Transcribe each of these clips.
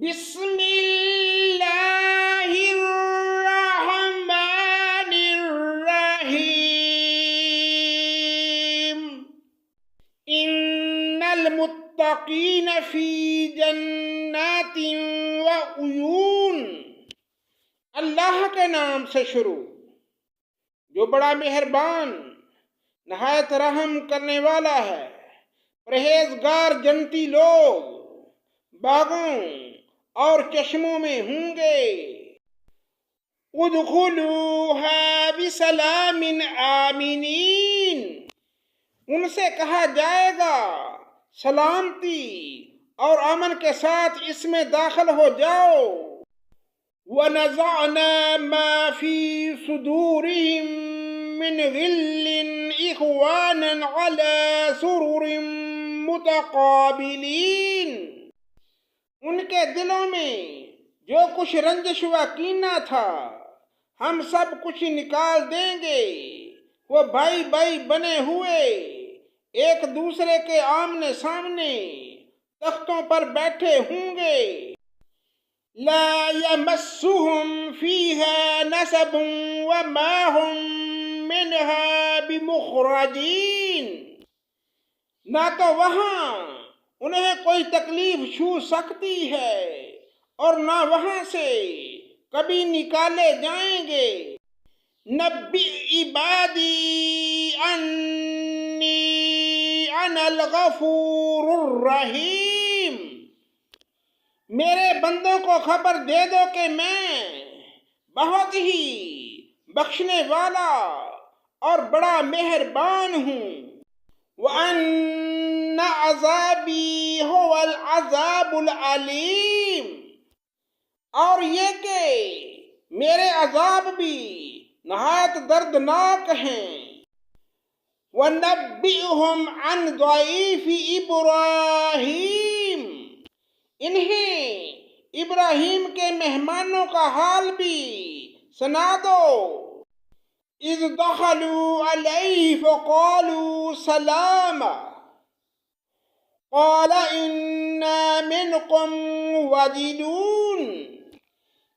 بسم اللہ الرحمن الرحیم ان المتقین فی جنات وعیون۔ اللہ کے نام سے شروع جو بڑا مہربان نہایت رحم کرنے والا ہے۔ پرہیزگار جنتی لوگ باغوں اور چشموں میں ہوں گے۔ ادخلوها بسلام آمنین، ان سے کہا جائے گا سلامتی اور امن کے ساتھ اس میں داخل ہو جاؤ۔ وَنَزَعْنَا مَا فِي صُدُورِهِم مِّنْ غِلٍّ إِخْوَانًا عَلَى سُرُرٍ مُتَقَابِلِينَ، ان کے دلوں میں جو کچھ رنجش و کینہ تھا ہم سب کچھ نکال دیں گے۔ وہ بھائی بھائی بنے ہوئے ایک دوسرے کے آمنے سامنے تختوں پر بیٹھے ہوں گے۔ لا يمسهم فيها نصب وما هم منها بمخرجين، نہ تو وہاں انہیں کوئی تکلیف چھو سکتی ہے اور نہ وہاں سے کبھی نکالے جائیں گے۔ نبئ عبادی انی انا الغفور الرحیم، میرے بندوں کو خبر دے دو کہ میں بہت ہی بخشنے والا اور بڑا مہربان ہوں۔ وَأَنَّ عَذَابِي هُوَ الْعَذَابُ الْعَلِيمُ، اور یہ کہ میرے عذاب بھی نہایت دردناک ہیں۔ وَنَبِّئْهُمْ عَنْ ضَعِيفِ إِبْرَاهِيمَ، انہیں ابراہیم کے مہمانوں کا حال بھی سنا دو۔ اذ دخلوا علیہ فقالوا سلاما قال انا منکم وجلون،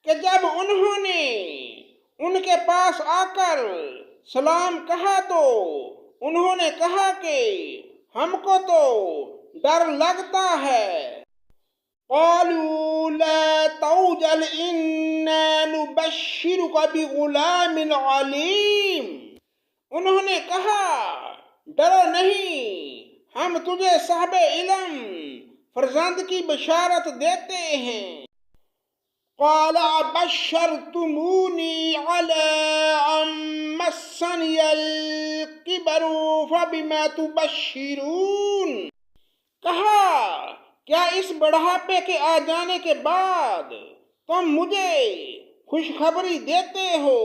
کہ جب انہوں نے ان کے پاس آ کر سلام کہا تو انہوں نے کہا کہ ہم کو تو ڈر لگتا ہے۔ قالوا لا توجل انا نبشرک بغلام علیم، انہوں نے کہا ڈرو نہیں، ہم تجھے صاحب علم فرزند کی بشارت دیتے ہیں۔ قال بشرتمونی علی ان مسنی الکبر فبما تبشرون، کہا کیا اس بڑھاپے کے آ جانے کے بعد تم مجھے خوشخبری دیتے ہو؟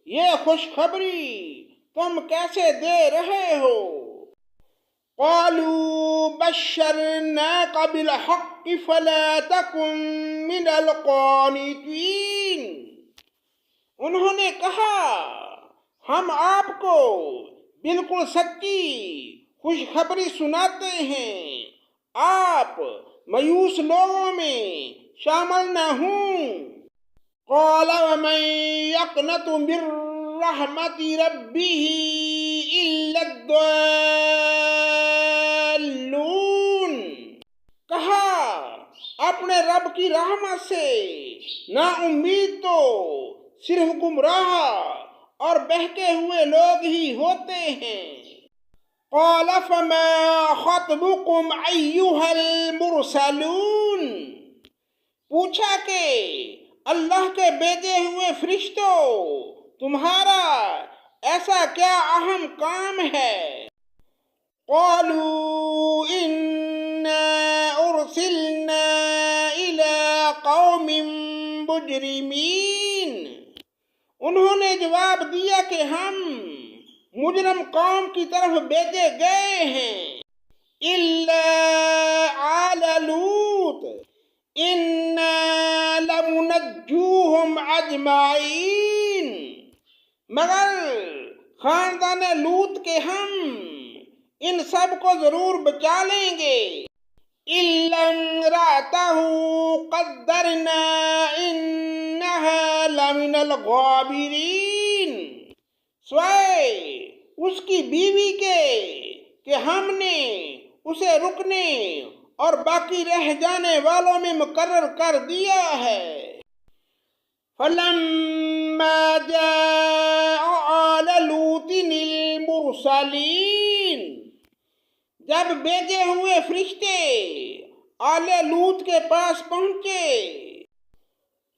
یہ خوشخبری تم کیسے دے رہے ہو؟ قالوا بشرناک بالحق فلا تکن من القانطین، انہوں نے کہا ہم آپ کو بالکل سچی خوشخبری سناتے ہیں، آپ مایوس لوگوں میں شامل نہ ہوں۔ قال ومن يقنط من رحمت ربه الا الضالون، کہا اپنے رب کی رحمت سے نا امید تو صرف گمراہ اور بہکے ہوئے لوگ ہی ہوتے ہیں۔ قال فما خطبكم ایھا المرسلون، پوچھا کہ اللہ کے بھیجے ہوئے فرشتوں تمہارا ایسا کیا اہم کام ہے؟ قالوا انا ارسلنا الى قوم مجرمین، انہوں نے جواب دیا کہ ہم مجرم قوم کی طرف بھیجے گئے ہیں۔ الا آل لوط انا لمنجوہم اجمعین، مگر خاندان لوط کے ہم ان سب کو ضرور بچا لیں گے۔ إلا امرأته قدرنا إنها لمن الغابرين، سوائے اس کی بیوی کے کہ ہم نے اسے رکنے اور باقی رہ جانے والوں میں مقرر کر دیا ہے۔ فَلَمَّا جَاءَ آلَ لُوطٍ الْمُرْسَلِينَ، جب بھیجے ہوئے فرشتے آل لوط کے پاس پہنچے،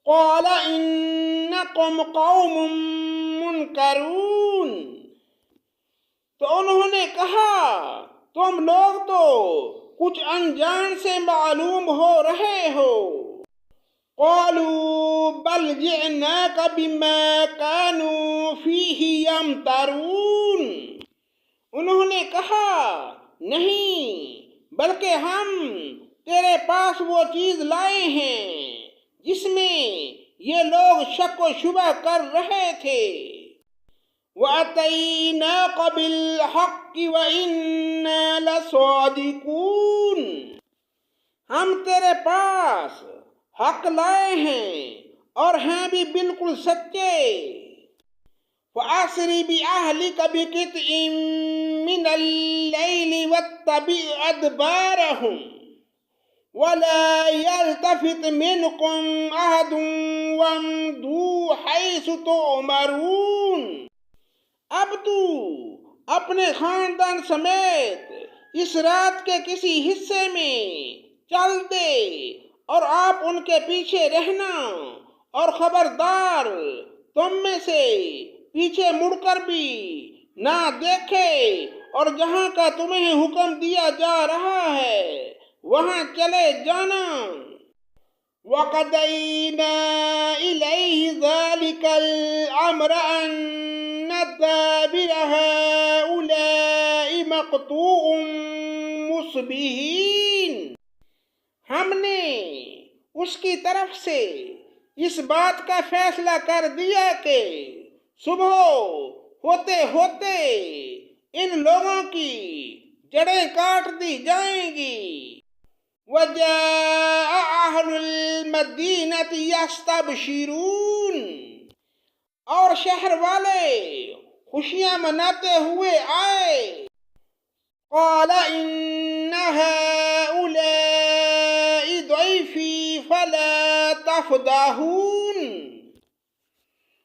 قَالَ إِنَّكُمْ قَوْمٌ مُنْكَرُونَ، تو انہوں نے کہا تم لوگ تو کچھ انجان سے معلوم ہو رہے ہو۔ قالوا بل جئناك بما كانوا فيه يمترون، انہوں نے کہا نہیں، بلکہ ہم تیرے پاس وہ چیز لائے ہیں جس میں یہ لوگ شک و شبہ کر رہے تھے۔ وَأَتَيْنَاكَ بِالْحَقِّ وَإِنَّا لَصَادِقُونَ، ہم تیرے پاس حق لائے ہیں اور ہیں بھی بالکل سچے۔ فَأَسْرِ بِأَهْلِكَ بِقِطْعٍ مِّنَ اللَّيْلِ وَاتَّبِعْ أَدْبَارَهُمْ وَلَا يَلْتَفِتْ مِنْكُمْ أَحَدٌ وَامْضُوا حَيْثُ تُؤْمَرُونَ، اب تو اپنے خاندان سمیت اس رات کے کسی حصے میں چل دے اور آپ ان کے پیچھے رہنا، اور خبردار تم میں سے پیچھے مڑ کر بھی نہ دیکھے، اور جہاں کا تمہیں حکم دیا جا رہا ہے وہاں چلے جانا۔ وَقَضَيْنَا إِلَيْهِ ذَلِكَ الْأَمْرَ أَنَّ دَابِرَ هَٰؤُلَاءِ مَقْطُوعٌ مُصْبِحِينَ، ہم نے اس کی طرف سے اس بات کا فیصلہ کر دیا کہ صبح ہوتے ہوتے ان لوگوں کی جڑیں کاٹ دی جائیں گی۔ وَجَاءَ أَهْلُ الْمَدِينَةِ يَسْتَبْشِرُونَ، اور شہر والے خوشیاں مناتے ہوئے آئے۔ قَالَ إِنَّ هَٰؤُلَاءِ ضَيْفِي فَلَا تَفْضَحُونِ،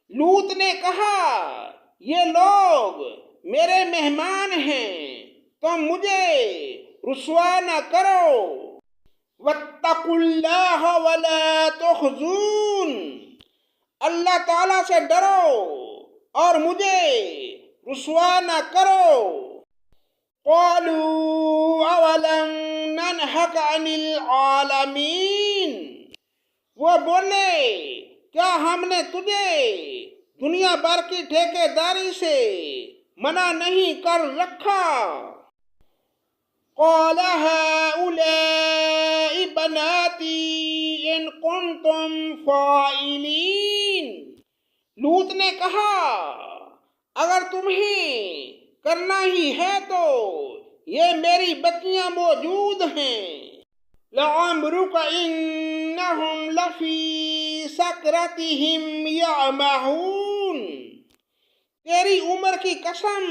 لوط نے کہا یہ لوگ میرے مہمان ہیں، تم مجھے رسوا نہ کرو۔ وَاتَّقُوا اللَّهَ وَلَا تُخْزُونِ، اللہ تعالیٰ سے ڈرو اور مجھے رسوا نہ کرو۔ قَالُوا أَوَلَمْ نَنْهَكَ عَنِ الْعَالَمِينَ، وہ بولے کیا ہم نے تجھے دنیا بھر کی ٹھیکے داری سے منع نہیں کر رکھا؟ قَالَ هَٰؤُلَاءِ بَنَاتِي إِن كُنتُمْ فَاعِلِينَ، لوط نے کہا اگر تمہیں کرنا ہی ہے تو یہ میری بچیاں موجود ہیں۔ لَعَمْرُكَ إِنَّهُمْ لَفِي سَكْرَتِهِمْ يَعْمَهُونَ، تیری عمر کی قسم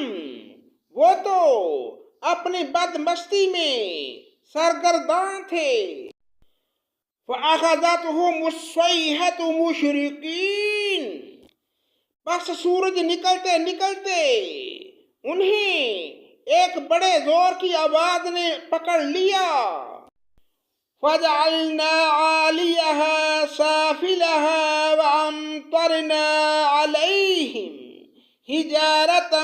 وہ تو اپنی بدمستی میں سرگرداں تھے۔ فَأَخَذَتْهُمُ الصَّيْحَةُ مُشْرِقِينَ، بس سورج نکلتے نکلتے انہیں ایک بڑے زور کی آواز نے پکڑ لیا۔ فَجَعَلْنَا عَالِيَهَا سَافِلَهَا وَأَمْطَرْنَا عَلَيْهِمْ حِجَارَةً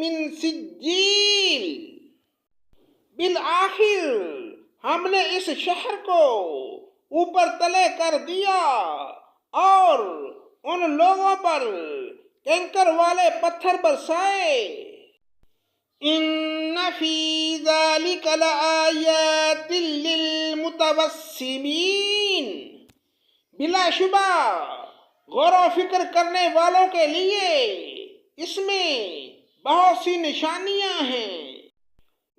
مِّن سِجِّيلٍ، بالآخر ہم نے اس شہر کو اوپر تلے کر دیا اور ان لوگوں پر کنکر والے پتھر برسائے۔ إِنَّ فِي ذَلِكَ لَآيَاتٍ لِّلْمُتَوَسِّمِينَ، بلا شبہ غور و فکر کرنے والوں کے لیے اس میں بہت سی نشانیاں ہیں۔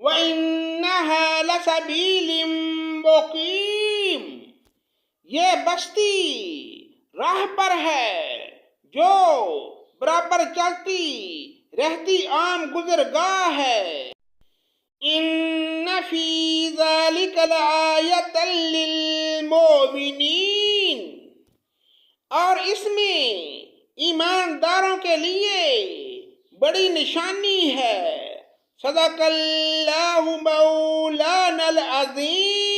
وَإِنَّهَا لَسَبِيلٌ مُقِيمٌ، یہ بستی راہ پر ہے جو برابر چلتی رہتی عام گزرگاہ ہے۔ إِنَّ فِي ذَلِكَ لَآيَةً لِّلْمُؤْمِنِينَ، اور اس میں ایمانداروں کے لیے بڑی نشانی ہے۔ صدق اللہ مولانا العظیم۔